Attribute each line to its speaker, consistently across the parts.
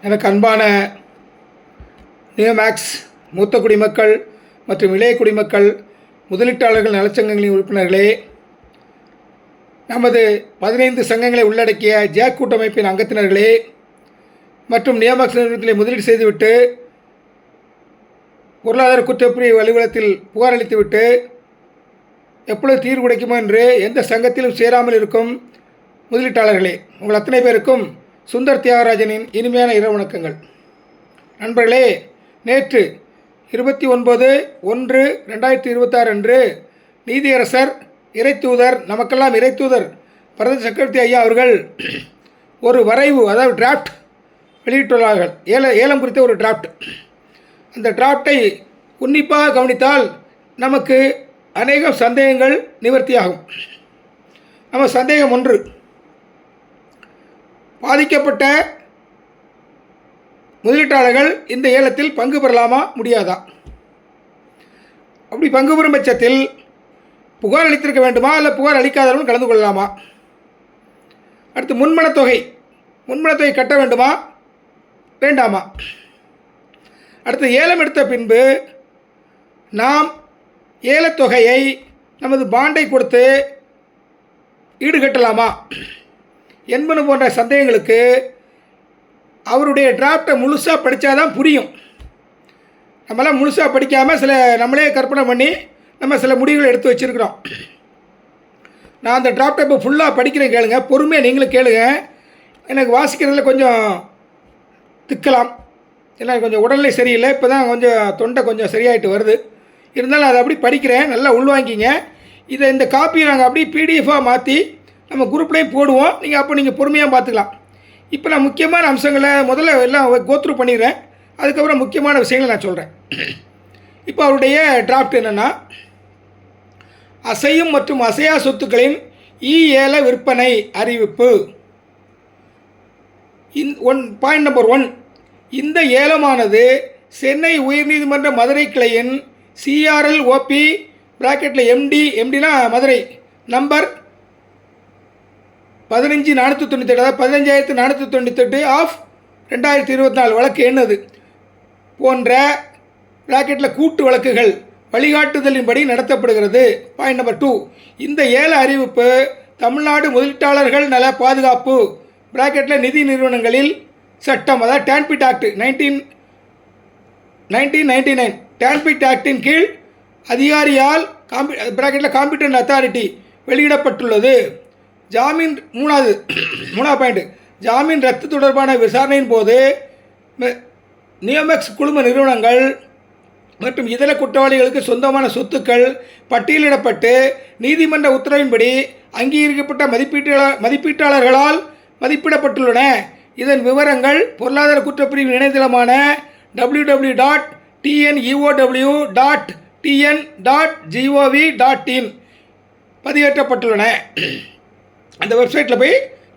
Speaker 1: எனக்கு அன்பான நியோமேக்ஸ் மூத்த குடிமக்கள் மற்றும் இளைய குடிமக்கள் முதலீட்டாளர்கள் நலச்சங்கங்களின் உறுப்பினர்களே, நமது 15 சங்கங்களை உள்ளடக்கிய ஜேக் கூட்டமைப்பின் அங்கத்தினர்களே மற்றும் நியோமேக்ஸ் நிறுவனத்தில் முதலீடு செய்துவிட்டு பொருளாதார குற்றப்பிரிவு அலுவலகத்தில் புகார் அளித்துவிட்டு எப்பொழுது தீர்வு கிடைக்குமோ என்று எந்த சங்கத்திலும் சேராமல் இருக்கும் முதலீட்டாளர்களே, உங்கள் அத்தனை பேருக்கும் சுந்தர் தியாகராஜனின் இனிமையான இரவு வணக்கங்கள். நண்பர்களே, நேற்று 29/1/2026 அன்று நீதியரசர் இறைத்தூதர், நமக்கெல்லாம் இறைத்தூதர் பரத சக்கரவர்த்தி ஐயா அவர்கள் ஒரு வரைவு, அதாவது டிராஃப்ட் வெளியிட்டுள்ளார்கள். ஏலம் குறித்த ஒரு டிராஃப்ட். அந்த டிராஃப்டை உன்னிப்பாக கவனித்தால் நமக்கு அநேக சந்தேகங்கள் நிவர்த்தியாகும். நம்ம சந்தேகம் ஒன்று, பாதிக்கப்பட்ட முதலீட்டாளர்கள் இந்த ஏலத்தில் பங்கு பெறலாமா முடியாதா? அப்படி பங்கு பெறும் பட்சத்தில் புகார் அளித்திருக்க வேண்டுமா இல்லை புகார் அளிக்காதவர்கள் கலந்து கொள்ளலாமா? அடுத்து முன்மனத்தொகை கட்ட வேண்டுமா வேண்டாமா? அடுத்து ஏலம் எடுத்த பின்பு நாம் ஏலத்தொகையை நமது பாண்டை கொடுத்து ஈடுகட்டலாமா என்பது போன்ற சந்தேகங்களுக்கு அவருடைய டிராஃப்டை முழுசாக படித்தாதான் புரியும். நம்மளாம் முழுசாக படிக்காமல் நம்மளே கற்பனை பண்ணி நம்ம சில முடிவுகளை எடுத்து வச்சுருக்கிறோம். நான் அந்த டிராஃப்டை இப்போ ஃபுல்லாக படிக்கிறேன், கேளுங்க, பொறுமையாக நீங்களும் கேளுங்க. எனக்கு வாசிக்கிறதுல கொஞ்சம் திக்கலாம், ஏன்னா கொஞ்சம் உடல்நிலை சரியில்லை, இப்போ தான் கொஞ்சம் தொண்டை கொஞ்சம் சரியாயிட்டு வருது. இருந்தாலும் அதை அப்படி படிக்கிறேன், நல்லா உள்வாங்கிங்க. இந்த காப்பியை நாங்கள் அப்படியே பிடிஎஃபாக மாற்றி நம்ம குரூப்லேயும் போடுவோம். நீங்கள் பொறுமையாக பார்த்துக்கலாம். இப்போ நான் முக்கியமான அம்சங்களை முதல்ல எல்லாம் கோத்ரூ பண்ணிடுறேன், அதுக்கப்புறம் முக்கியமான விஷயங்களை நான் சொல்கிறேன். இப்போ அவருடைய டிராஃப்ட் என்னென்னா, அசையும் மற்றும் அசையா சொத்துக்களின் ஏல விற்பனை அறிவிப்பு. பாயிண்ட் நம்பர் 1, இந்த ஏலமானது சென்னை உயர்நீதிமன்ற மதுரை கிளையின் CRLOP (MDனா மதுரை) நம்பர் 15498, அதாவது 15498 ஆஃப் 2024 வழக்கு என்னது போன்ற கூட்டு வழக்குகள் வழிகாட்டுதலின்படி நடத்தப்படுகிறது. பாயிண்ட் நம்பர் 2, இந்த ஏல அறிவிப்பு தமிழ்நாடு முதலீட்டாளர்கள் நல பாதுகாப்பு நிதி நிறுவனங்களில் சட்டம், அதாவது டான்பிட் ஆக்ட் 1999 டான்பிட் ஆக்டின் கீழ் அதிகாரியால் காம்பிட்டன்ட் அத்தாரிட்டி வெளியிடப்பட்டுள்ளது. மூணாவது பாயிண்ட், ஜாமீன் ரத்து தொடர்பான விசாரணையின் போது நியோமேக்ஸ் குழும நிறுவனங்கள் மற்றும் இதர குற்றவாளிகளுக்கு சொந்தமான சொத்துக்கள் பட்டியலிடப்பட்டு நீதிமன்ற உத்தரவின்படி அங்கீகரிக்கப்பட்ட மதிப்பீட்டாளர்களால் மதிப்பிடப்பட்டுள்ளன. இதன் விவரங்கள் பொருளாதார குற்றப்பிரிவு இணையதளமான www.tenewo.tn.gov.in பதிவேற்றப்பட்டுள்ளன. அந்த வெப்சைட்டில்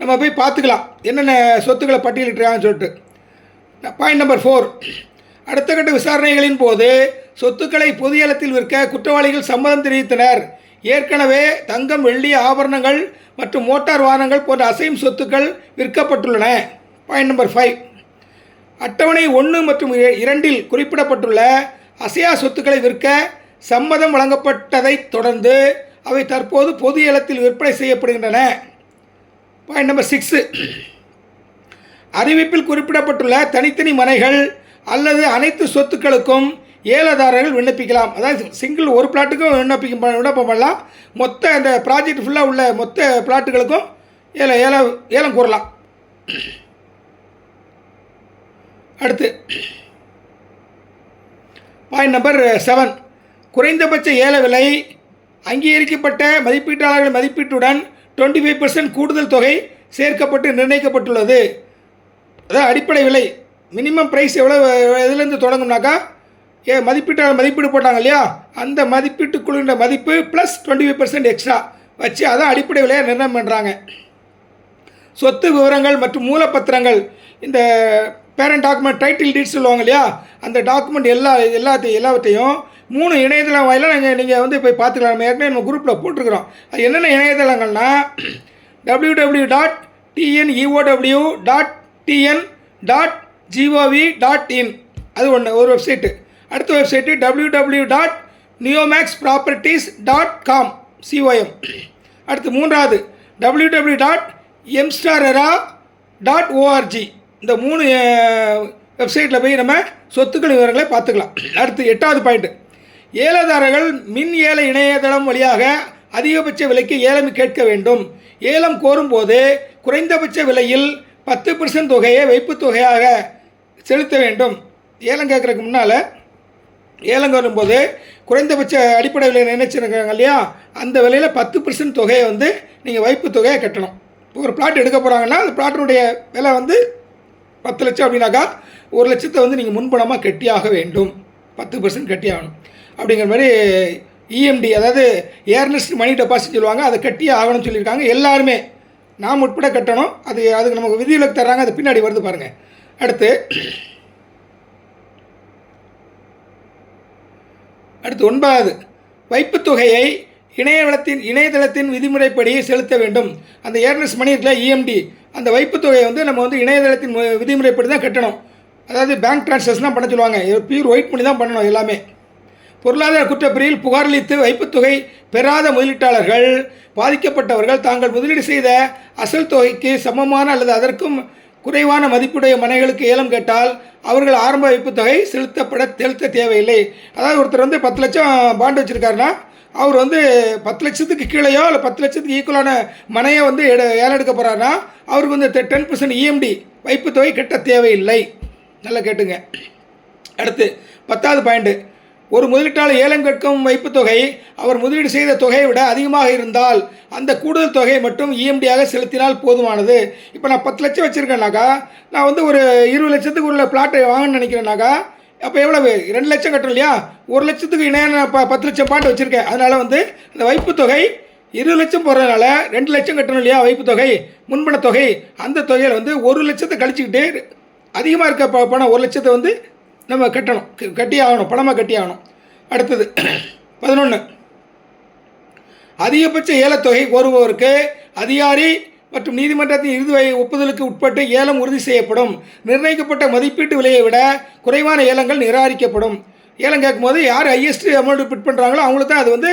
Speaker 1: நம்ம போய் பார்த்துக்கலாம் என்னென்ன சொத்துக்களை பட்டியலிட்டுறாங்கன்னு சொல்லிட்டு. பாயிண்ட் நம்பர் 4, அடுத்த கட்ட விசாரணைகளின் போது சொத்துக்களை பொது ஏலத்தில் விற்க குற்றவாளிகள் சம்மதம் தெரிவித்தனர். ஏற்கனவே தங்கம், வெள்ளி, ஆபரணங்கள் மற்றும் மோட்டார் வாகனங்கள் போன்ற அசையும் சொத்துக்கள் விற்கப்பட்டுள்ளன. பாயிண்ட் நம்பர் 5, அட்டவணை 1 மற்றும் 2 குறிப்பிடப்பட்டுள்ள அசையா சொத்துக்களை விற்க சம்மதம் வழங்கப்பட்டதைத் தொடர்ந்து அவை தற்போது பொது ஏலத்தில் விற்பனை செய்யப்படுகின்றன. பாயிண்ட் நம்பர் 6, அறிவிப்பில் குறிப்பிடப்பட்டுள்ள தனித்தனி மனைகள் அல்லது அனைத்து சொத்துக்களுக்கும் ஏலதாரர்கள் விண்ணப்பிக்கலாம். அதாவது சிங்கிள் ஒரு பிளாட்டுக்கும் விண்ணப்பம் பண்ணலாம். மொத்த அந்த ப்ராஜெக்ட் ஃபுல்லாக உள்ள மொத்த பிளாட்டுகளுக்கும் ஏலம் கூறலாம். அடுத்து பாயிண்ட் நம்பர் 7, குறைந்தபட்ச ஏல விலை அங்கீகரிக்கப்பட்ட மதிப்பீட்டாளர்கள் மதிப்பீட்டுடன் 25% கூடுதல் தொகை சேர்க்கப்பட்டு நிர்ணயிக்கப்பட்டுள்ளது. அதாவது அடிப்படை விலை மினிமம் ப்ரைஸ் எவ்வளோ எதுலேருந்து தொடங்கும்னாக்கா, மதிப்பீட்டாளர் மதிப்பீடு போட்டாங்க இல்லையா, அந்த மதிப்பீட்டு குழுவின் மதிப்பு ப்ளஸ் 25% எக்ஸ்ட்ரா வச்சு அதான் அடிப்படை விலையை நிர்ணயம் பண்ணுறாங்க. சொத்து விவரங்கள் மற்றும் மூலப்பத்திரங்கள், இந்த பேரண்ட் டாக்குமெண்ட், டைட்டில் டீட்ஸ் சொல்லுவாங்க இல்லையா, அந்த டாக்குமெண்ட் எல்லாவற்றையும் 3 இணையதளம் வாயிலாக நீங்கள் போய் பார்த்துக்கலாம். நம்ம ஏற்கனவே நம்ம குரூப்பில் போட்டிருக்கிறோம். அது என்னென்ன இணையதளங்கள்னா www.tenewo.tn gov.in அது ஒரு வெப்சைட்டு. அடுத்த வெப்சைட்டு www.neomaxproperties.com. அடுத்து மூன்றாவது www.mstarera.org. இந்த 3 வெப்சைட்டில் போய் நம்ம சொத்துக்கள் விவரங்களை பார்த்துக்கலாம். அடுத்து 8வது பாயிண்ட், ஏலதாரர்கள் மின் ஏல இணையதளம் வழியாக அதிகபட்ச விலைக்கு ஏலம் கேட்க வேண்டும். ஏலம் கோரும்போது குறைந்தபட்ச விலையில் 10% தொகையை வைப்புத் தொகையாக செலுத்த வேண்டும். ஏலம் கேட்குறதுக்கு முன்னால் ஏலம் கோரும்போது குறைந்தபட்ச அடிப்படை விலை நினைச்சிருக்காங்க இல்லையா, அந்த விலையில் 10% தொகையை வந்து நீங்கள் வைப்பு தொகையை கட்டணும். ஒரு பிளாட் எடுக்க போகிறாங்கன்னா அந்த பிளாட்டினுடைய விலை வந்து 10 லட்சம் அப்படின்னாக்கா 1 லட்சத்தை வந்து நீங்கள் முன்பணமாக கட்டியாக வேண்டும். 10% கட்டியாகணும் அப்படிங்கிற மாதிரி இஎம்டி, அதாவது ஏர்னஸ்ட் மணி டெபாசிட் சொல்லுவாங்க, அதை கட்டியே ஆகணும்னு சொல்லியிருக்காங்க. எல்லாருமே நாம் உட்பட கட்டணும். அதுக்கு நமக்கு விதிவிலக்கு தர்றாங்க, அது பின்னாடி வருது பாருங்கள். அடுத்து 9வது, வைப்புத் தொகையை இணையதளத்தின் விதிமுறைப்படி செலுத்த வேண்டும். அந்த ஏர்னஸ்ட் மணி இருக்குல்ல, இஎம்டி, அந்த வைப்புத் தொகையை வந்து நம்ம வந்து இணையதளத்தின் விதிமுறைப்படி தான் கட்டணும். அதாவது பேங்க் ட்ரான்சாக்ஷன் பண்ண சொல்லுவாங்க, பியூர் ஒயிட் பண்ணி தான் பண்ணணும் எல்லாமே. பொருளாதார குற்றப்பிரிவில் புகாரளித்து வைப்புத் தொகை பெறாத முதலீட்டாளர்கள் பாதிக்கப்பட்டவர்கள் தாங்கள் முதலீடு செய்த அசல் தொகைக்கு சமமான அல்லது அதற்கும் குறைவான மதிப்புடைய மனைகளுக்கு ஏலம் கேட்டால் அவர்கள் ஆரம்ப வைப்புத் தொகை செலுத்த தேவையில்லை. அதாவது ஒருத்தர் வந்து 10 லட்சம் பாண்டு வச்சுருக்காருன்னா அவர் வந்து 10 லட்சத்துக்கு கீழேயோ இல்லை 10 லட்சத்துக்கு ஈக்குவலான மனையை வந்து ஏலம் எடுக்க போகிறாருன்னா அவருக்கு வந்து 10% இஎம்டி வைப்புத் தொகை கட்ட தேவையில்லை. நல்லா கேட்டுங்க. அடுத்து 10வது பாயிண்ட், ஒரு முதலீட்டாளர் ஏலம் கேட்கும் வைப்புத் தொகை அவர் முதலீடு செய்த தொகையை விட அதிகமாக இருந்தால் அந்த கூடுதல் தொகையை மட்டும் இஎம்டியாக செலுத்தினால் போதுமானது. இப்போ நான் 10 லட்சம் வச்சுருக்கேன்னாக்கா, நான் வந்து ஒரு 20 லட்சத்துக்கு உள்ள பிளாட்டை வாங்கணும்னு நினைக்கிறேன்னாக்கா, அப்போ எவ்வளவு 2 லட்சம் கட்டணும் இல்லையா? 1 லட்சத்துக்கு இணையான 10 லட்சம் பாண்டு வச்சுருக்கேன். அதனால் வந்து அந்த வைப்புத் தொகை 20 லட்சம் போடுறதுனால 2 லட்சம் கட்டணும் இல்லையா வைப்புத் தொகை, முன்பண தொகை. அந்த தொகையில் வந்து 1 லட்சத்தை கழிச்சிக்கிட்டு அதிகமாக இருக்க பணம் 1 லட்சத்தை வந்து நம்ம கட்டணும், கட்டி ஆகணும், பணமாக கட்டி ஆகணும். அடுத்தது 11, அதிகபட்ச ஏலத்தொகை கோருபவருக்கு அதிகாரி மற்றும் நீதிமன்றத்தின் இறுதி ஒப்புதலுக்கு உட்பட்டு ஏலம் உறுதி செய்யப்படும். நிர்ணயிக்கப்பட்ட மதிப்பீட்டு விலையை விட குறைவான ஏலங்கள் நிராகரிக்கப்படும். ஏலம் கேட்கும்போது யார் ஹையஸ்ட் அமௌண்ட் பிட் பண்ணுறாங்களோ அவங்களுக்கு தான் அது வந்து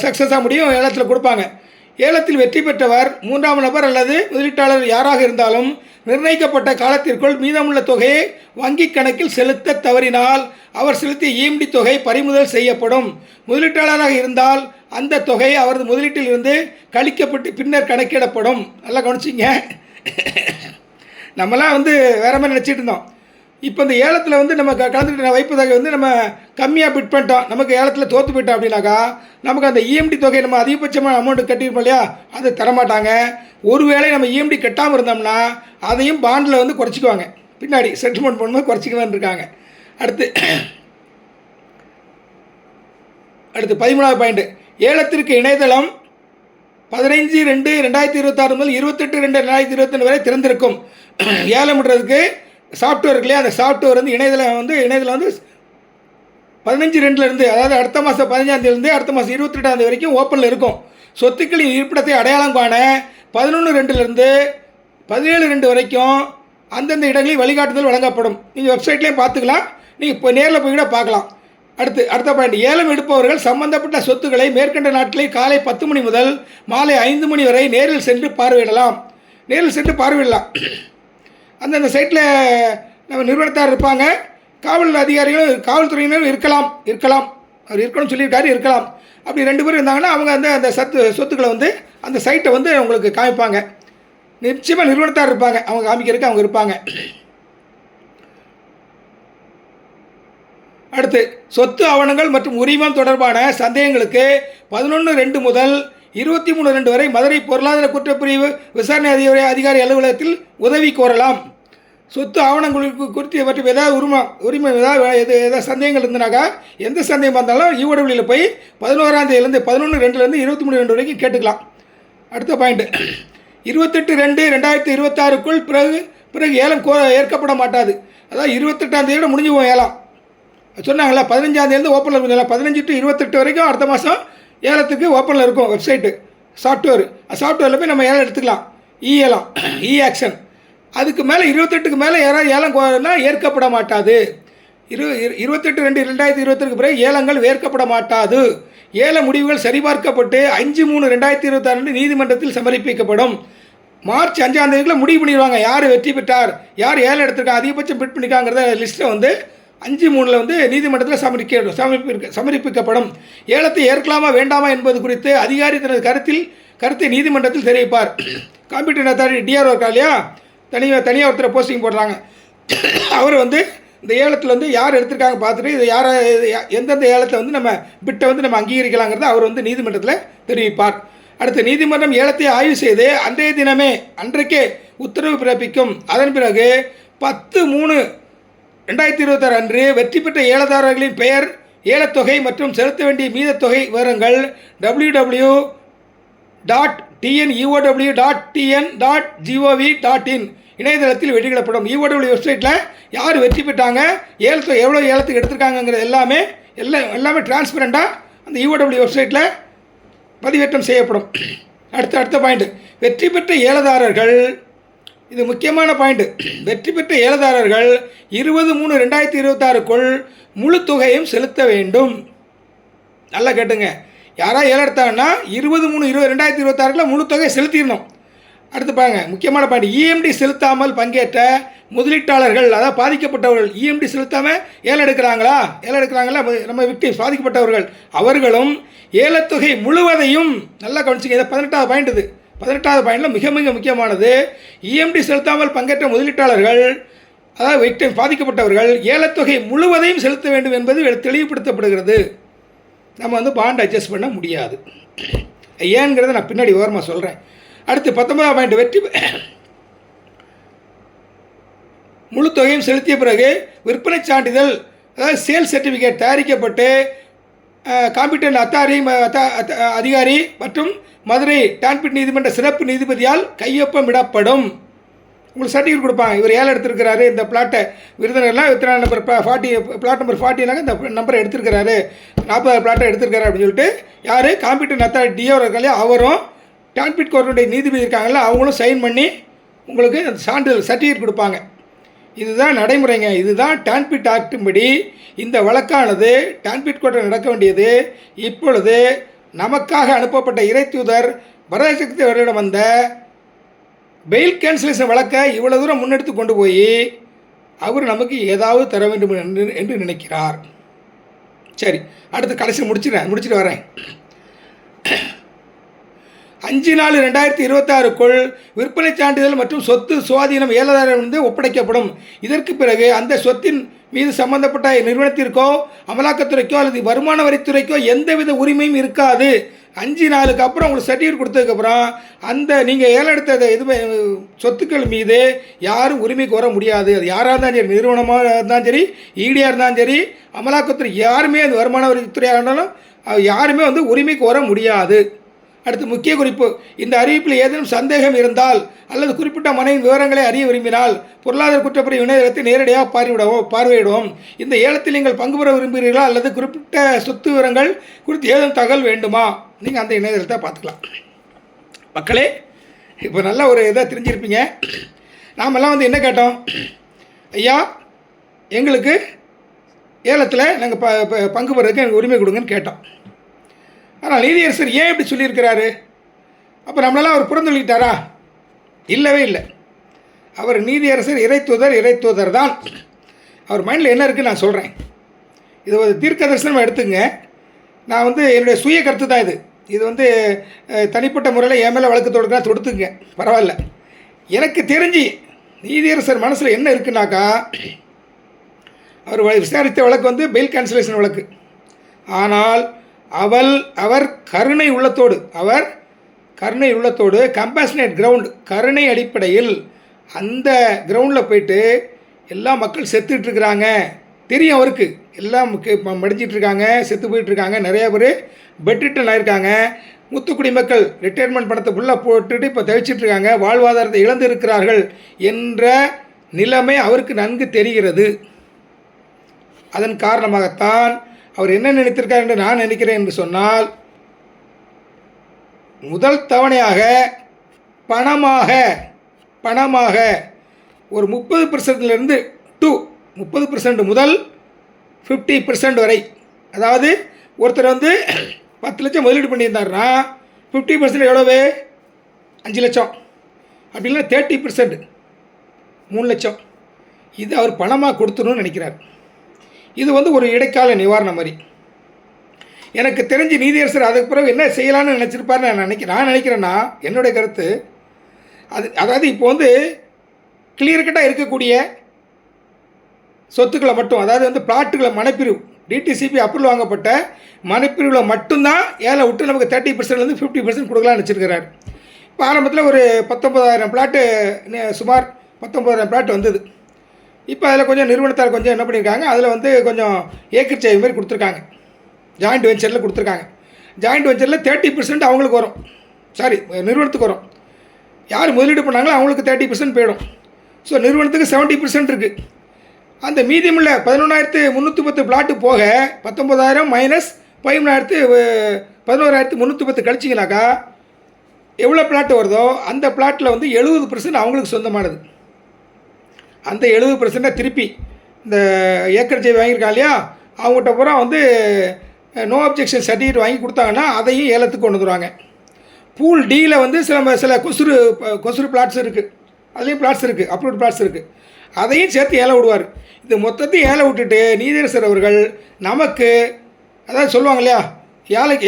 Speaker 1: சக்ஸஸாக முடியும், ஏலத்தில் கொடுப்பாங்க. ஏலத்தில் வெற்றி பெற்றவர் 3ஆம் நபர் அல்லது முதலீட்டாளர் யாராக இருந்தாலும் நிர்ணயிக்கப்பட்ட காலத்திற்குள் மீதமுள்ள தொகையை வங்கிக் கணக்கில் செலுத்த தவறினால் அவர் செலுத்திய இஎம்டி தொகை பறிமுதல் செய்யப்படும். முதலீட்டாளராக இருந்தால் அந்த தொகை அவரது முதலீட்டில் இருந்து கழிக்கப்பட்டு பின்னர் கணக்கிடப்படும். நல்லா கவனிச்சிங்க. நம்மலாம் வந்து வேற மாதிரி நினச்சிட்டு இருந்தோம். இப்போ இந்த ஏலத்தில் வந்து நம்ம கலந்துக்கிட்ட வைப்பு தொகை வந்து நம்ம கம்மியாக பிட் பண்ணிட்டோம், நமக்கு ஏலத்தில் தோற்று போயிட்டோம் அப்படின்னாக்கா நமக்கு அந்த இஎம்டி தொகை நம்ம அதிகபட்சமாக அமௌண்ட்டு கட்டியிருப்போம் இல்லையா, அது தரமாட்டாங்க. ஒருவேளை நம்ம இஎம்டி கட்டாமல் இருந்தோம்னா அதையும் பாண்டில் வந்து குறைச்சிக்குவாங்க, பின்னாடி செட்டில்மெண்ட் பண்ணும்போது குறைச்சிக்குவான்னு இருக்காங்க. அடுத்து 13வது பாயிண்ட், ஏலத்திற்கு இணையதளம் 15/2/2026 முதல் 28/2/2022 வரை திறந்திருக்கும். ஏலமிடுறதுக்கு சாஃப்ட்வேர் இருக்கு இல்லையா, அந்த சாஃப்ட்வேர் வந்து இணையதளம் வந்து 15/2 அதாவது அடுத்த மாதம் 15ஆம் அடுத்த மாதம் 28ஆம் வரைக்கும் ஓப்பனில் இருக்கும். சொத்துக்களின் இருப்பிடத்தை அடையாளம் காண 11/2 17/2 வரைக்கும் அந்தந்த இடங்களில் வழிகாட்டுதல் வழங்கப்படும். நீங்கள் வெப்சைட்லேயும் பார்த்துக்கலாம், நீங்கள் இப்போ நேரில் போய் கூட பார்க்கலாம். அடுத்த பாயிண்ட், ஏலம் எடுப்பவர்கள் சம்பந்தப்பட்ட சொத்துக்களை மேற்கண்ட நாட்களில் காலை 10 மணி முதல் மாலை 5 மணி வரை நேரில் சென்று பார்வையிடலாம். அந்தந்த சைட்டில் நம்ம நிறுவனத்தார் இருப்பாங்க, காவல் அதிகாரிகளும் காவல்துறையினரும் இருக்கலாம். அவர் இருக்கணும்னு சொல்லியிருக்காரு, இருக்கலாம். அப்படி 2 பேர் இருந்தாங்கன்னா அவங்க அந்த சொத்துக்களை வந்து அந்த சைட்டை வந்து உங்களுக்கு காமிப்பாங்க. நிச்சயமாக நிறுவனத்தார் இருப்பாங்க, அவங்க காமிக்கிறதுக்கு அவங்க இருப்பாங்க. அடுத்து, சொத்து ஆவணங்கள் மற்றும் உரிமம் தொடர்பான சந்தேகங்களுக்கு 11/2 முதல் 23/2 வரை மதுரை பொருளாதார குற்றப்பிரிவு விசாரணை அதிகாரி அலுவலகத்தில் உதவி கோரலாம். சொத்து ஆவணங்களுக்கு குறித்து மற்றும் ஏதாவது உரிமை ஏதாவது சந்தேகங்கள் இருந்தனாக்கா எந்த சந்தேகம் இருந்தாலும் ஈஓடபிள்யூவில் போய் 11ஆம் தேதியிலேருந்து 11/2 23/2 வரைக்கும் கேட்டுக்கலாம். அடுத்த பாயிண்ட், 28/2/2026க்குள் பிறகு ஏலம் ஏற்கப்பட மாட்டாது. அதாவது 28ஆம் தேதியோட முடிஞ்சு போகும் ஏலம். சொன்னாங்களா 15ஆம் தேதியிலேருந்து ஓப்பனில் இருக்கும். 15 to 28 வரைக்கும் அடுத்த மாதம் ஏலத்துக்கு ஓப்பனில் இருக்கும் வெப்சைட்டு சாஃப்ட்வேரில் போய் நம்ம ஏலம் எடுத்துக்கலாம். ஏலம் ஆக்ஷன். அதுக்கு மேலே 28க்கு மேலே யாராவது ஏலம் கோரினா ஏற்கப்பட மாட்டாது. 28/2/2022 பிறகு ஏலங்கள் ஏற்கப்பட மாட்டாது. ஏல முடிவுகள் சரிபார்க்கப்பட்டு 5/3/2026 நீதிமன்றத்தில் சமர்ப்பிக்கப்படும். மார்ச் 5ஆம் தேதிக்குள்ள முடிவு பண்ணிடுவாங்க. யார் வெற்றி பெற்றார், யார் ஏலம் எடுத்திருக்கா, அதிகபட்சம் பிட் பண்ணிக்காங்கிறத லிஸ்ட்டை வந்து 5/3 வந்து நீதிமன்றத்தில் சமர்ப்பிக்கப்படும். ஏலத்தை ஏற்கலாமா வேண்டாமா என்பது குறித்து அதிகாரி தனது கருத்தை நீதிமன்றத்தில் தெரிவிப்பார். காம்பீட்டிங் அத்தாரிட்டி டிஆர்ஓ இருக்கா இல்லையா, தனியாக ஒருத்தரை போஸ்டிங் போடுறாங்க. அவர் வந்து இந்த ஏலத்தில் வந்து யார் எடுத்திருக்காங்க பார்த்துட்டு இது எந்தெந்த ஏலத்தை வந்து நம்ம பிட்டை வந்து நம்ம அங்கீகரிக்கலாங்கிறத அவர் வந்து நீதிமன்றத்தில் தெரிவிப்பார். அடுத்து நீதிமன்றம் ஏலத்தை ஆய்வு செய்து அன்றைக்கே உத்தரவு பிறப்பிக்கும். அதன் பிறகு 10/3/2026 அன்று வெற்றி பெற்ற ஏலதாரர்களின் பெயர், ஏலத்தொகை மற்றும் செலுத்த வேண்டிய மீதத்தொகை விவரங்கள் www.tneow.tn.gov.in இணையதளத்தில் வெளியிடப்படும். EOW வெப்சைட்டில் யார் வெற்றி பெற்றாங்க, எவ்வளோ ஏலத்துக்கு எடுத்திருக்காங்கிறது எல்லாமே டிரான்ஸ்பரண்ட்டாக அந்த EOW வெப்சைட்டில் பதிவேற்றம் செய்யப்படும். அடுத்த பாயிண்ட், வெற்றி பெற்ற ஏலதாரர்கள், இது முக்கியமான பாயிண்ட், வெற்றி பெற்ற ஏலதாரர்கள் 20/3/2026க்குள் முழு தொகையும் செலுத்த வேண்டும். நல்லா கேட்டுங்க, யாராவது ஏலம் எடுத்தாங்கன்னா 20/3/2026 முழு தொகையை செலுத்திடணும். அடுத்து பாருங்க, முக்கியமான பாயிண்ட், EMD செலுத்தாமல் பங்கேற்ற முதலீட்டாளர்கள், அதாவது பாதிக்கப்பட்டவர்கள், EMD செலுத்தாமல் ஏலம் எடுக்கிறாங்களா நம்ம விக்டிம்ஸ் பாதிக்கப்பட்டவர்கள், அவர்களும் ஏலத்தொகை முழுவதையும், நல்லா கவனிச்சிங்க, இதை 18வது பாயிண்ட். இது 18வது பாயிண்டில் மிக மிக முக்கியமானது, EMD செலுத்தாமல் பங்கேற்ற முதலீட்டாளர்கள், அதாவது விக்டிம் பாதிக்கப்பட்டவர்கள் ஏலத்தொகை முழுவதையும் செலுத்த வேண்டும் என்பது தெளிவுபடுத்தப்படுகிறது. நம்ம வந்து பாண்ட் அட்ஜஸ்ட் பண்ண முடியாது. ஏங்கிறத நான் பின்னாடி விவரமாக சொல்கிறேன். அடுத்து 19வது பாயிண்ட், வெற்றி முழு தொகையும் செலுத்திய பிறகு விற்பனை சான்றிதழ், அதாவது சேல்ஸ் சர்டிஃபிகேட் தயாரிக்கப்பட்டு காம்பீட்டன்ட் அதிகாரி மற்றும் மதுரை டான்பிட் நீதிமன்ற சிறப்பு நீதிபதியால் கையொப்பமிடப்படும். உங்களுக்கு சர்டிஃபிகேட் கொடுப்பாங்க, இவர் ஏலம் எடுத்திருக்கிறாரு, இந்த பிளாட்டை விருதுநகர்லாம் இத்தனை நம்பர் 40 பிளாட் நம்பர் 40 இந்த நம்பரை எடுத்திருக்கிறாரு, 40 பிளாட்டை எடுத்திருக்காரு அப்படின்னு சொல்லிட்டு யார் காம்பீட்டன்ட் அத்தாரிட்டி டிஓ இருக்காங்களே அவரும் டான்பிட் கோர்ட்டுடைய நீதிபதி இருக்காங்களா அவங்களும் சைன் பண்ணி உங்களுக்கு அந்த சான்றிதழ் சர்டிஃபிகேட் கொடுப்பாங்க. இதுதான் நடைமுறைங்க. இதுதான் டான்பிட் ஆக்டின் படி இந்த வழக்கானது டான்பிட் கோர்ட்டில் நடக்க வேண்டியது. இப்பொழுது நமக்காக அனுப்பப்பட்ட இறை தூதர் வரதட்சணை அவர்களிடம் வந்த பெயில் கேன்சலேஷன் வழக்கை இவ்வளோ தூரம் முன்னெடுத்து கொண்டு போய் அவர் நமக்கு ஏதாவது தர வேண்டும் என்று நினைக்கிறார். சரி, அடுத்து கடைசி முடிச்சுட்டு வரேன். 5/4/2026க்குள் விற்பனை சான்றிதழ் மற்றும் சொத்து சுவாதீனம் ஏலதாரரிடமிருந்து ஒப்படைக்கப்படும். இதற்கு பிறகு அந்த சொத்தின் மீது சம்பந்தப்பட்ட நிறுவனத்திற்கோ அமலாக்கத்துறைக்கோ அல்லது வருமான வரித்துறைக்கோ எந்தவித உரிமையும் இருக்காது. 5/4க்கு அப்புறம் உங்களுக்கு சர்டிஃபிகேட் கொடுத்ததுக்கப்புறம் அந்த நீங்கள் ஏலம் எடுத்த சொத்துக்கள் மீது யாரும் உரிமை கோர முடியாது. அது யாராக இருந்தாலும் சரி, நிறுவனமாக இருந்தாலும் சரி, ஈடியாக இருந்தாலும் சரி, அமலாக்கத்துறை யாருமே, அது வருமான வரித்துறையாக இருந்தாலும் யாருமே வந்து உரிமை கோர முடியாது. அடுத்து முக்கிய குறிப்பு, இந்த அறிவிப்பில் ஏதேனும் சந்தேகம் இருந்தால் அல்லது குறிப்பிட்ட மனையின் விவரங்களை அறிய விரும்பினால் பொருளாதார குற்றப்பிரிவு இணையதளத்தை நேரடியாக பார்வையிடுவோம். இந்த ஏலத்தில் நீங்கள் பங்கு பெற விரும்புகிறீர்களா அல்லது குறிப்பிட்ட சொத்து விவரங்கள் குறித்து ஏதும் தகவல் வேண்டுமா, நீங்கள் அந்த இணையதளத்தை பார்த்துக்கலாம். மக்களே, இப்போ நல்ல ஒரு இதாக தெரிஞ்சிருப்பீங்க. நாமெல்லாம் வந்து என்ன கேட்டோம், ஐயா எங்களுக்கு ஏலத்தில் நாங்கள் பங்கு பெறதுக்கு எனக்கு உரிமை கொடுங்கன்னு கேட்டோம். ஆனால் நீதியரசர் ஏன் இப்படி சொல்லியிருக்கிறாரு? அப்போ நம்மளெல்லாம் அவர் புறந்தொழிட்டாரா? இல்லவே இல்லை. அவர் நீதியரசர் இறை தூதர் தான். அவர் மைண்டில் என்ன இருக்குன்னு நான் சொல்கிறேன். இது ஒரு தீர்க்க தரிசனம் எடுத்துங்க. நான் வந்து என்னுடைய சுய கருத்து தான் இது வந்து தனிப்பட்ட முறையில் என் மேலே வழக்கு தொடுத்துங்க, பரவாயில்ல. எனக்கு தெரிஞ்சு நீதியரசர் மனசில் என்ன இருக்குன்னாக்கா, அவர் விசாரித்த வழக்கு வந்து பெயில் கேன்சலேஷன் வழக்கு. ஆனால் அவர் கருணை உள்ளத்தோடு கம்பேஷனேட் கிரவுண்ட், கருணை அடிப்படையில் அந்த கிரவுண்டில் போயிட்டு எல்லா மக்கள் செத்துட்ருக்குறாங்க தெரியும் அவருக்கு, எல்லாம் மடிஞ்சிட்ருக்காங்க, செத்து போயிட்டுருக்காங்க, நிறையா பேர் பெட்ரிட்டன் ஆகிருக்காங்க. முத்துக்குடி மக்கள் ரிட்டையர்மெண்ட் பணத்தை ஃபுல்லாக போட்டுட்டு இப்போ தவிச்சிட்ருக்காங்க, வாழ்வாதாரத்தை இழந்து இருக்கிறார்கள் என்ற நிலைமை அவருக்கு நன்கு தெரிகிறது. அதன் காரணமாகத்தான் அவர் என்ன நினைத்திருக்கார் என்று நான் நினைக்கிறேன் என்று சொன்னால், முதல் தவணையாக பணமாக ஒரு 30%லேருந்து 30% முதல் 50% வரை. அதாவது ஒருத்தர் வந்து 10 லட்சம் முதலீடு பண்ணியிருந்தாருன்னா 50% எவ்வளவு? 5 லட்சம். அப்படின்னா 30% 3 லட்சம். இது அவர் பணமாக கொடுத்துணும்னு நினைக்கிறார். இது வந்து ஒரு இடைக்கால நிவாரணம் மாதிரி. எனக்கு தெரிஞ்சு நீதியரசர் அதுக்கு பிறகு என்ன செய்யலான்னு நினச்சிருப்பாருன்னு நான் நினைக்கிறேன்னா, என்னுடைய கருத்து அதாவது இப்போ வந்து கிளியர் கட்டாக இருக்கக்கூடிய சொத்துக்களை மட்டும், அதாவது வந்து பிளாட்டுகளை மனைப்பிரிவு டிடிசிபி அப்ரூவல் வாங்கப்பட்ட மனைப்பிரிவில் மட்டும்தான் ஏழை விட்டு நமக்கு 30%லேருந்து 50% கொடுக்கலான்னு வச்சுருக்கிறார். இப்போ ஆரம்பத்தில் ஒரு 19,000 பிளாட்டு, சுமார் 19,000 பிளாட் வந்தது. இப்போ அதில் கொஞ்சம் நிறுவனத்தார் கொஞ்சம் என்ன பண்ணியிருக்காங்க, அதில் வந்து கொஞ்சம் ஏக்கர் சேவை மாதிரி கொடுத்துருக்காங்க. ஜாயிண்ட் வெஞ்சரில் கொடுத்துருக்காங்க. ஜாயிண்ட் வெஞ்சரில் 30% அவங்களுக்கு வரும், நிறுவனத்துக்கு வரும். யார் முதலீடு பண்ணாங்களோ அவங்களுக்கு 30% போயிடும். ஸோ நிறுவனத்துக்கு 70% இருக்குது. அந்த மீதியுள்ள 11,310 பிளாட்டு போக 19,000 மைனஸ் 11,310 கழிச்சிங்கனாக்கா எவ்வளோ பிளாட்டு வருதோ அந்த பிளாட்டில் வந்து 70% அவங்களுக்கு சொந்தமானது. அந்த 70% திருப்பி இந்த ஏக்கர் ஜெய் வாங்கியிருக்காங்க இல்லையா, அவங்ககிட்ட பூரா வந்து நோ அப்ஜெக்ஷன் சர்டிஃபிகேட் வாங்கி கொடுத்தாங்கன்னா அதையும் ஏலத்துக்கு கொண்டு வந்துடுவாங்க. பூல் டியில் வந்து சில கொசுறு பிளாட்ஸ் இருக்குது, அதுலேயும் பிளாட்ஸ் இருக்குது, அப்ரூவ்ட் பிளாட்ஸ் இருக்குது, அதையும் சேர்த்து ஏலம் விடுவார். இது மொத்தத்தையும் ஏலம் விட்டுட்டு நீதியரசர் அவர்கள் நமக்கு, அதாவது சொல்லுவாங்க இல்லையா,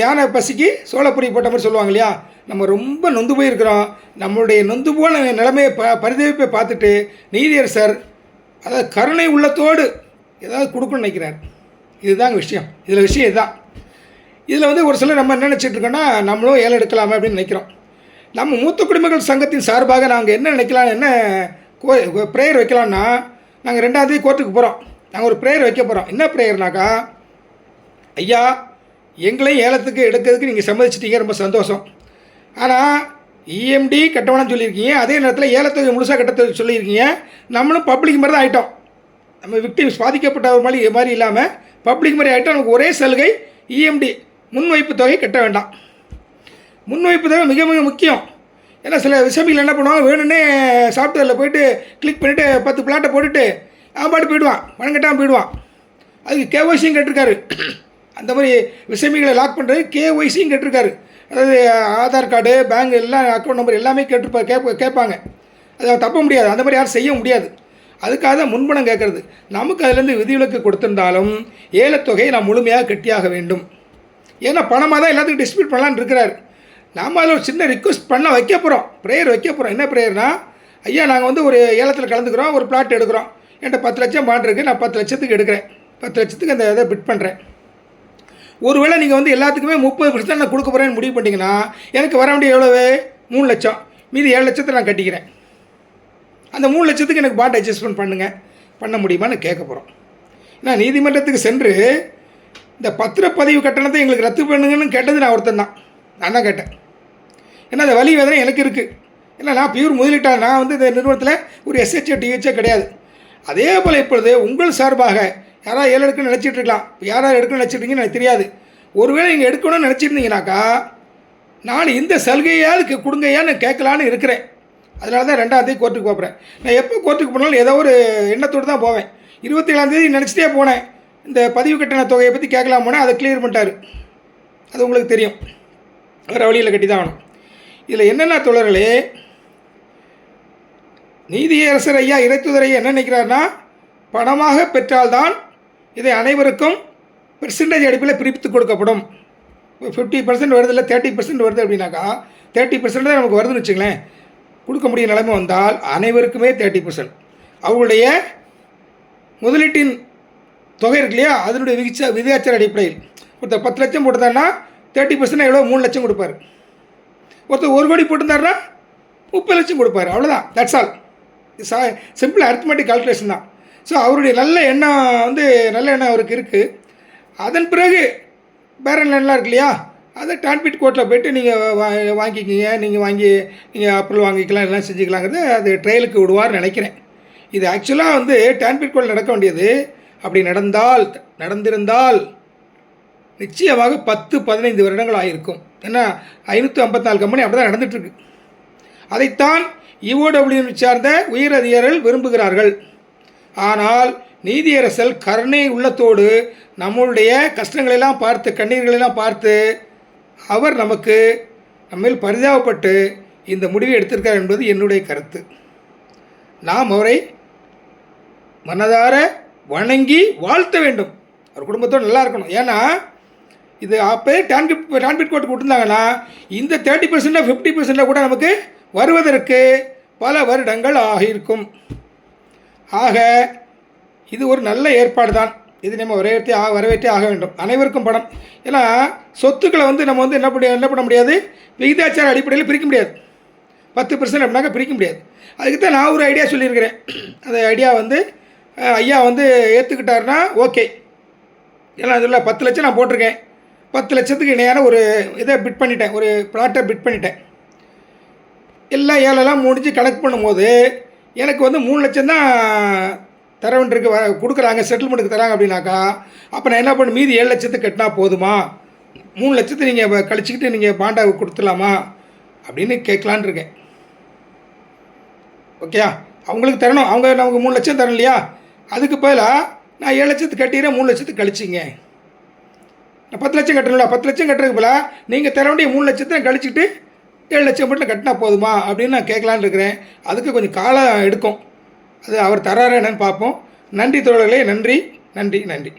Speaker 1: யானை பசிக்கு சோளப்பொரி போட்ட மாதிரி சொல்லுவாங்க இல்லையா, நம்ம ரொம்ப நொந்து போயிருக்கிறோம். நம்மளுடைய நொந்து போன நிலைமையை பரிதவிப்பை பார்த்துட்டு நீதியரசர் அதாவது கருணை உள்ளத்தோடு ஏதாவது கொடுக்கணும்னு நினைக்கிறார். இதுதாங்க விஷயம். விஷயம் இதுதான். இதில் வந்து ஒரு சிலர் நம்ம என்ன நினச்சிட்டு இருக்கோன்னா, நம்மளும் ஏலம் எடுக்கலாமா அப்படின்னு நினைக்கிறோம். நம்ம மூத்த குடிமக்கள் சங்கத்தின் சார்பாக நாங்கள் என்ன நினைக்கலாம், என்ன ப்ரேயர் வைக்கலான்னா, நாங்கள் 2ஆம் தேதி கோர்ட்டுக்கு போகிறோம். நாங்கள் ஒரு ப்ரேயர் வைக்க போகிறோம். என்ன ப்ரேயர்னாக்கா, ஐயா எங்களையும் ஏலத்துக்கு எடுக்கிறதுக்கு நீங்கள் சம்மதிச்சிட்டீங்க, ரொம்ப சந்தோஷம். ஆனால் இஎம்டி கட்ட வேணாம்னு சொல்லியிருக்கீங்க, அதே நேரத்தில் ஏலத்தொகை முழுசாக கட்ட சொல்லியிருக்கீங்க. நம்மளும் பப்ளிக் மாதிரி தான் ஆகிட்டோம். நம்ம விக்டிம்ஸ் பாதிக்கப்பட்ட மாதிரி இல்லாமல் பப்ளிக் மாதிரி ஆகிட்டோம். நமக்கு ஒரே சலுகை, இஎம்டி முன்வைப்பு தொகை கட்ட வேண்டாம். முன்வைப்பு தொகை மிக மிக முக்கியம். ஏன்னா சில விசமிகள் என்ன பண்ணுவாங்க, வேணும்னே சாஃப்ட்வேரில் போய்ட்டு கிளிக் பண்ணிவிட்டு 10 பிளாட்டை போட்டுட்டு பாட்டு போயிடுவான், பணம் கட்டாமல் போயிடுவான். அதுக்கு கேஒய்சியும் கேட்டிருக்காரு. அந்த மாதிரி விசமிகளை லாக் பண்ணுறது கேஒய்சியும் கேட்டிருக்காரு. அதாவது ஆதார் கார்டு, பேங்க் எல்லாம், அக்கௌண்ட் நம்பர் எல்லாமே கேட்பாங்க. அதை தப்ப முடியாது, அந்த மாதிரி யாரும் செய்ய முடியாது. அதுக்காக தான் முன்பணம் கேட்குறது. நமக்கு அதிலேருந்து விதிவிலக்கு கொடுத்திருந்தாலும் ஏலத்தொகையை நாம் முழுமையாக கட்டியாக வேண்டும். ஏன்னா பணமாக தான் எல்லாத்துக்கும் டிஸ்ட்ரிபியூட் பண்ணலான்னு இருக்கிறார். நாம் அதில் ஒரு சின்ன ரிக்வெஸ்ட் வைக்க போகிறோம், ப்ரேயர் வைக்க போகிறோம். என்ன ப்ரேயர்னா, ஐயா நாங்கள் வந்து ஒரு ஏலத்தில் கலந்துக்கிறோம், ஒரு பிளாட் எடுக்கிறோம், என்கிட்ட 10 லட்சம் பாண்ட் இருக்குது, நான் 10 லட்சத்துக்கு எடுக்கிறேன், 10 லட்சத்துக்கு அந்த இதை பிட் பண்ணுறேன். ஒருவேளை நீங்கள் வந்து எல்லாத்துக்குமே 30% நான் கொடுக்க போகிறேன்னு முடிவு பண்ணிங்கன்னா, எனக்கு வர வேண்டிய எவ்வளவு? 3 லட்சம். மீதி 7 லட்சத்தை நான் கட்டிக்கிறேன். அந்த 3 லட்சத்துக்கு எனக்கு பாண்ட் அட்ஜஸ்ட்மெண்ட் பண்ண முடியுமான்னு கேட்க போகிறோம். ஏன்னா நீதிமன்றத்துக்கு சென்று இந்த பத்திரப்பதிவு கட்டணத்தை எங்களுக்கு ரத்து பண்ணுங்கன்னு கேட்டது நான் ஒருத்தன் தான். நான் தான் கேட்டேன். ஏன்னா அந்த வலி வேதனை எனக்கு இருக்குது. ஏன்னா நான் பியூர் முதலீட்டாக, நான் வந்து இந்த நிறுவனத்தில் ஒரு எஸ்ஹெச்ஓ டிஹெச்ஓ கிடையாது. அதே போல் இப்பொழுது உங்கள் சார்பாக யாராவது ஏலம் எடுக்கணும்னு நினச்சிட்டு இருக்கலாம், யாராவது எடுக்கணும்னு நினச்சிட்ருக்கீங்கன்னு எனக்கு தெரியாது. ஒருவேளை நீங்கள் எடுக்கணும்னு நினச்சிருந்தீங்கனாக்கா நான் இந்த சலுகையாவது கொடுங்கய்யான்னு கேட்கலான்னு இருக்கிறேன். அதனால தான் 2ஆம் தேதி கோர்ட்டுக்கு போகிறேன். நான் எப்போ கோர்ட்டுக்கு போனாலும் ஏதோ ஒரு எண்ணத்தோடு தான் போவேன். 27ஆம் தேதி நினச்சிட்டே போனேன், இந்த பதிவு கட்டண தொகையை பற்றி கேட்கலாம் போனால் அதை கிளியர் பண்ணிட்டார். அது உங்களுக்கு தெரியும், வேறு வழியில் கட்டி தான் ஆகணும். இதில் என்னென்ன தோழர்களே, நீதியரசர் ஐயா இறைத்துதர் ஐயா என்ன நினைக்கிறாருன்னா, பணமாக பெற்றால்தான் இதை அனைவருக்கும் பெர்சன்டேஜ் அடிப்பில் பிரித்து கொடுக்கப்படும். 50% வருது, இல்லை 30% வருது அப்படின்னாக்கா 30% தான் நமக்கு வருதுன்னு வச்சுங்களேன். கொடுக்க முடிய நிலைமை வந்தால் அனைவருக்குமே 30%. அவங்களுடைய முதலீட்டின் தொகை இருக்கு இல்லையா, அதனுடைய விகிதாச்சார அடிப்படையில் ஒருத்தர் 10 லட்சம் போட்டுருந்தாருன்னா 30% எவ்வளோ? 3 லட்சம் கொடுப்பார். ஒருத்தர் 1 கோடி போட்டிருந்தாருன்னா 30 லட்சம் கொடுப்பார். அவ்வளோதான், that's all. Simple arithmetic calculation தான். ஸோ அவருடைய நல்ல எண்ணம் அவருக்கு இருக்குது. அதன் பிறகு பேரன் லேண்ட்லாம் இருக்கு இல்லையா, அதை டான்பிட் கோர்ட்டில் போய்ட்டு நீங்கள் வாங்கிக்கிங்க, நீங்கள் அப்ரூவல் வாங்கிக்கலாம், எல்லாம் செஞ்சுக்கலாங்கிறது அது ட்ரையலுக்கு விடுவார்னு நினைக்கிறேன். இது ஆக்சுவலாக வந்து டான்பிட் கோர்ட்டில் நடக்க வேண்டியது. அப்படி நடந்திருந்தால் நிச்சயமாக 10-15 வருடங்கள் ஆகிருக்கும். ஏன்னா 554 கம்பெனி அப்படி தான் நடந்துகிட்ருக்கு. அதைத்தான் இஓடபிள்யூ சார்ந்த உயர் அதிகாரிகள் விரும்புகிறார்கள். ஆனால் நீதியரசர் கருணை உள்ளத்தோடு நம்மளுடைய கஷ்டங்களெல்லாம் பார்த்து கண்ணீர்களெல்லாம் பார்த்து அவர் நமக்கு நம்மேல் பரிதாபப்பட்டு இந்த முடிவை எடுத்திருக்கார் என்பது என்னுடைய கருத்து. நாம் அவரை மனதார வணங்கி வாழ்த்த வேண்டும். அவர் குடும்பத்தோடு நல்லா இருக்கணும். ஏன்னா இது அப்போயே டான்பிட் கோர்ட்டு கொடுத்துருந்தாங்கன்னா இந்த 30% 50% கூட நமக்கு வருவதற்கு பல வருடங்கள் ஆகியிருக்கும். ஆக இது ஒரு நல்ல ஏற்பாடு தான். இது நம்ம வரவேற்றே ஆக வேண்டும். அனைவருக்கும் பணம். ஏன்னா சொத்துக்களை நம்ம என்ன பண்ண முடியாது, விகிதாச்சார அடிப்படையில் பிரிக்க முடியாது. 10% அப்படின்னாக்கா பிரிக்க முடியாது. அதுக்கு தான் நான் ஒரு ஐடியா சொல்லியிருக்கிறேன். அந்த ஐடியா ஐயா ஏற்றுக்கிட்டாருன்னா ஓகே. ஏன்னா அதில் 10 லட்சம் நான் போட்டிருக்கேன். 10 லட்சத்துக்கு இணையான ஒரு இதை பிட் பண்ணிட்டேன், ஒரு ப்ளாட்டை பிட் பண்ணிட்டேன். எல்லாம் ஏழெல்லாம் முடிஞ்சு கணக்கு பண்ணும்போது எனக்கு 3 லட்சம் தான் தரவன்றிருக்கு கொடுக்குறாங்க, செட்டில்மெண்ட்டுக்கு தராங்க அப்படின்னாக்கா, அப்போ நான் என்ன பண்ண மீதி 7 லட்சத்துக்கு கட்டினா போதுமா, 3 லட்சத்தை நீங்கள் கழிச்சிக்கிட்டு நீங்கள் பாண்டாவை கொடுத்துடலாமா அப்படின்னு கேட்கலான் இருக்கேன். ஓகேயா? அவங்களுக்கு தரணும், அவங்க நமக்கு 3 லட்சம் தரணும் இல்லையா? அதுக்கு பதிலாக நான் 7 லட்சத்துக்கு கட்டிடுறேன், 3 லட்சத்துக்கு கழிச்சிங்க. நான் 10 லட்சம் கட்டணும்ல, 10 லட்சம் கட்டுறதுக்கு பதிலாக நீங்கள் தர வேண்டிய 3 லட்சத்தை கழிச்சிக்கிட்டு 7 லட்சம் மட்டும் கட்டினா போதுமா அப்படின்னு நான் கேட்கலான்னு இருக்கிறேன். அதுக்கு கொஞ்சம் காலம் எடுக்கும். அது அவர் தராரு என்னன்னு பார்ப்போம். நன்றி தோழர்களே, நன்றி நன்றி நன்றி.